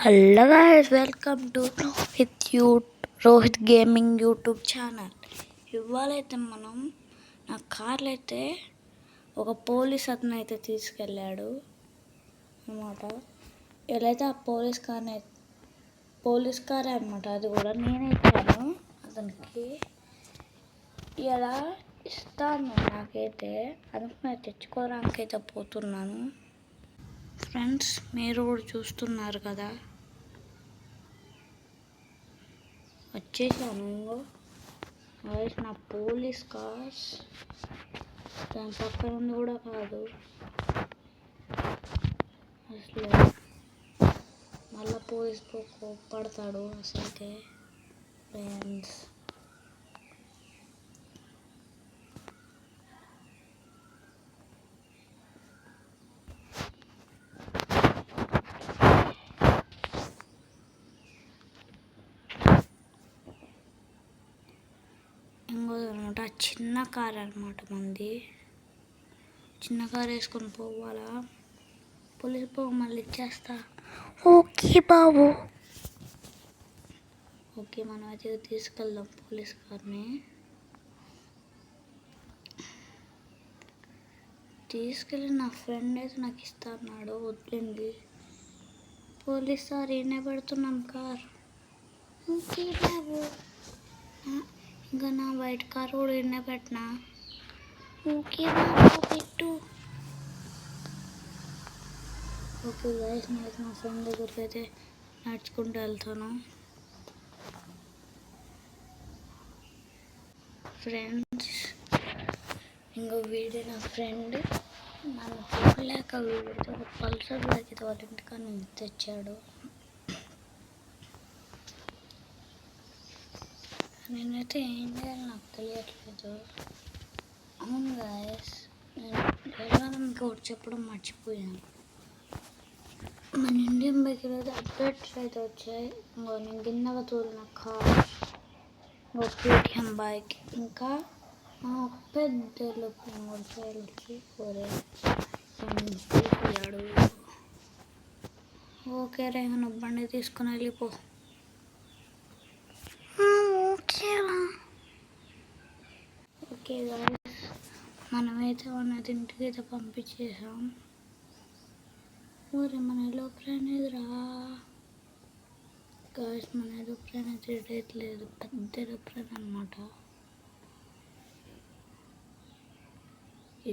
Hello guys, welcome to Rohit Gaming YouTube channel. ఇవాళైతే మనం నా కార్లో అయితే ఒక పోలీస్ అతను అయితే తీసుకెళ్ళాడు అన్నమాట. ఎలా అయితే ఆ పోలీస్ కారే అనమాట. అది కూడా నేనే ఇచ్చాను అతనికి. ఇలా ఇస్తాను నాకైతే అనుకున్న తెచ్చుకోవడానికైతే పోతున్నాను. ఫ్రెండ్స్, మీరు కూడా చూస్తున్నారు కదా, వచ్చేసాను. నా పోలీస్ కార్స్ దాని పక్కన ఉంది కూడా కాదు అసలు. మళ్ళీ పోలీస్ కోప్పడతాడు అసలుకే. ఫ్రెండ్స్, ఇంకోదనమాట చిన్న కార్ అనమాట మంది. చిన్న కార్ వేసుకొని పోవాలా? పోలీస్ మళ్ళీ ఇచ్చేస్తా. ఓకే బాబు, ఓకే, మనం అయితే తీసుకెళ్దాం పోలీస్ కార్ని. తీసుకెళ్ళి నా ఫ్రెండ్ అయితే నాకు ఇస్తా అన్నాడు. వద్దండి పోలీస్ సార్, ఈయనే పెడుతున్నాం కార్. ఓకే బాబు, ఇంకా నా వైట్ కార్ కూడా ఈయనే పెట్టినా. ఓకే బాబు, పెట్టు. ఓకే గైస్, నేను మా ఫ్రెండ్ దగ్గరికి అయితే నడుచుకుంటూ వెళ్తాను. ఫ్రెండ్స్, ఇంకో వీడియో నా ఫ్రెండ్ నన్ను చూడలేక వీడితో ఒక పల్సర్ బైక్ అయితే వాళ్ళ ఇంటికాడ తెచ్చాడు. నేనైతే ఏం చేయాలి నాకు తెలియట్లేదు. అవును గాయస్, నేను మీకు ఒకటి చెప్పడం మర్చిపోయాను. మన ఇండియన్ బైక్ అయితే అప్డేట్స్ అయితే వచ్చాయి. నేను గిన్నెగా తోలిన కార్, కేటీఎం బైక్, ఇంకా పెద్ద మోటార్ వచ్చి తీసుకున్నాడు. ఓకే రే, నువ్వు బండి తీసుకుని వెళ్ళిపో. ఓకే గాయస్, మనమైతే ఉన్నది ఇంటికి అయితే పంపించేసాం. ఊరే మన ఏరోప్లేన్ ఎదురా గాయస్. మన ఏరోప్లేన్ అయితే లేదు, పెద్ద ఏరోప్లేన్ అనమాట.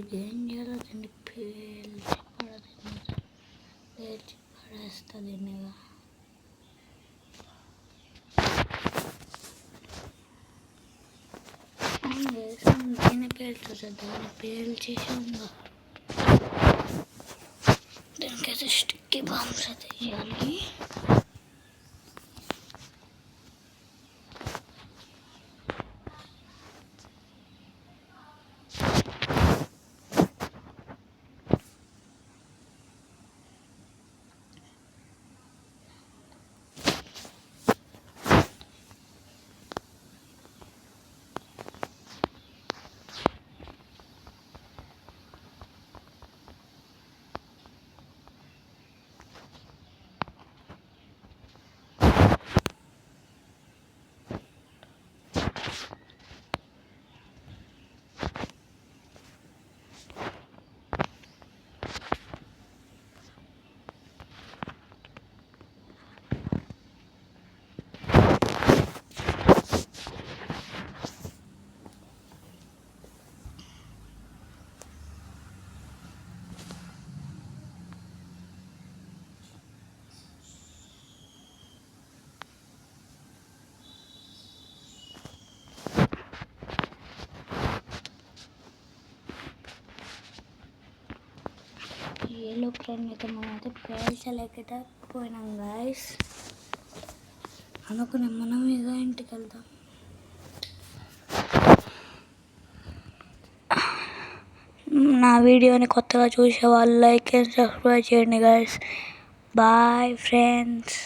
ఇదేం చేయాలో దీన్ని పేల్చి పడేస్తుంది. దీన్ని పేల్చుతుంది, దాన్ని పేల్చేసి ఉందా. దానికైతే స్టిక్కీ బాంబ్స్ అయితే వేయాలి. ఏరోప్లేన్ అయితే మనమైతే పేల్చలేకపోయినాం గాయస్. అనుకునే మనం ఇక ఇంటికి వెళ్దాం. నా వీడియోని కొత్తగా చూసే వాళ్ళు లైక్ అండ్ సబ్స్క్రైబ్ చేయండి గాయస్. Bye friends.